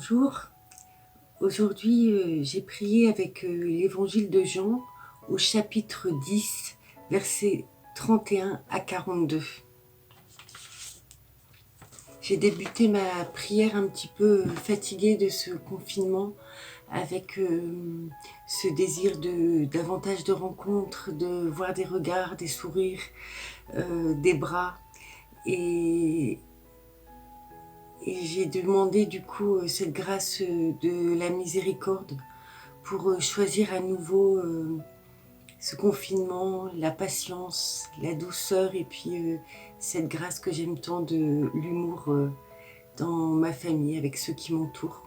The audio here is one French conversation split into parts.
Bonjour, aujourd'hui j'ai prié avec l'évangile de Jean au chapitre 10, versets 31 à 42. J'ai débuté ma prière un petit peu fatiguée de ce confinement avec ce désir de davantage de rencontres, de voir des regards, des sourires, des bras et j'ai demandé du coup cette grâce de la miséricorde pour choisir à nouveau ce confinement, la patience, la douceur et puis cette grâce que j'aime tant de l'humour dans ma famille, avec ceux qui m'entourent.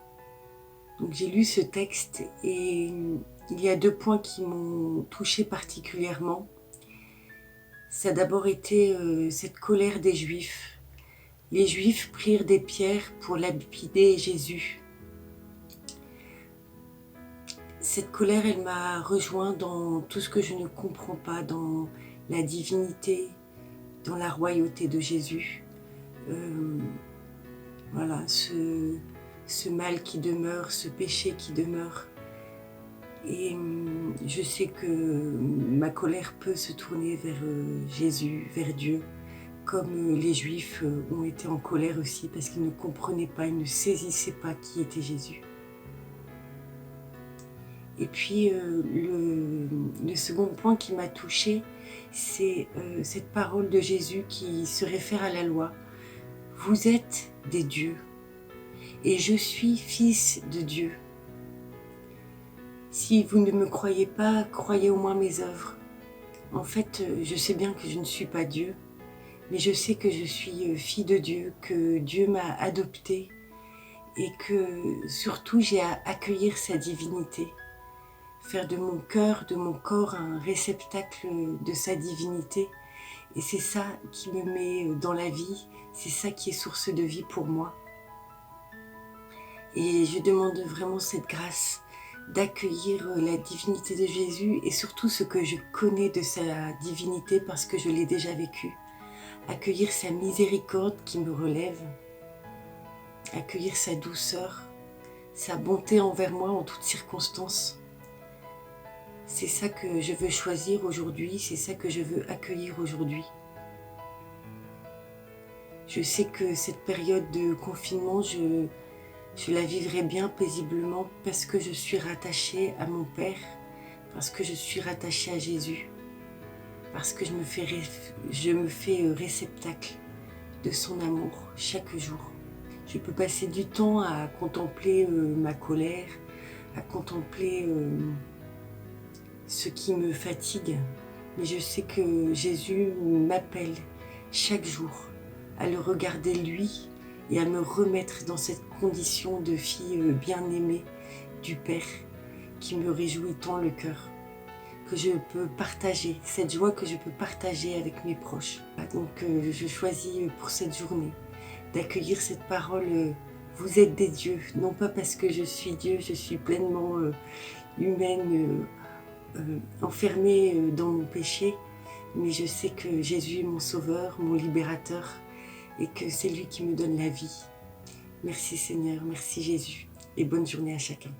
Donc j'ai lu ce texte et il y a 2 points qui m'ont touchée particulièrement. Ça a d'abord été cette colère des Juifs. Les Juifs prirent des pierres pour lapider Jésus. Cette colère, elle m'a rejoint dans tout ce que je ne comprends pas, dans la divinité, dans la royauté de Jésus. Voilà, ce mal qui demeure, ce péché qui demeure. Et je sais que ma colère peut se tourner vers Jésus, vers Dieu, comme les Juifs ont été en colère aussi parce qu'ils ne comprenaient pas, ils ne saisissaient pas qui était Jésus. Et puis le second point qui m'a touchée, c'est cette parole de Jésus qui se réfère à la loi. Vous êtes des dieux et je suis fils de Dieu. Si vous ne me croyez pas, croyez au moins mes œuvres. En fait, je sais bien que je ne suis pas Dieu, mais je sais que je suis fille de Dieu, que Dieu m'a adoptée et que surtout j'ai à accueillir sa divinité, faire de mon cœur, de mon corps un réceptacle de sa divinité. Et c'est ça qui me met dans la vie, c'est ça qui est source de vie pour moi. Et je demande vraiment cette grâce d'accueillir la divinité de Jésus et surtout ce que je connais de sa divinité parce que je l'ai déjà vécu. Accueillir sa miséricorde qui me relève, accueillir sa douceur, sa bonté envers moi en toutes circonstances. C'est ça que je veux choisir aujourd'hui, c'est ça que je veux accueillir aujourd'hui. Je sais que cette période de confinement, je la vivrai bien paisiblement parce que je suis rattachée à mon Père, parce que je suis rattachée à Jésus, parce que je me fais réceptacle de son amour chaque jour. Je peux passer du temps à contempler ma colère, à contempler ce qui me fatigue, mais je sais que Jésus m'appelle chaque jour à le regarder lui et à me remettre dans cette condition de fille bien-aimée du Père qui me réjouit tant le cœur, que je peux partager, cette joie que je peux partager avec mes proches. Donc je choisis pour cette journée d'accueillir cette parole vous êtes des dieux, non pas parce que je suis Dieu, je suis pleinement humaine, enfermée dans mon péché, mais je sais que Jésus est mon sauveur, mon libérateur, et que c'est lui qui me donne la vie. Merci Seigneur, merci Jésus, et bonne journée à chacun.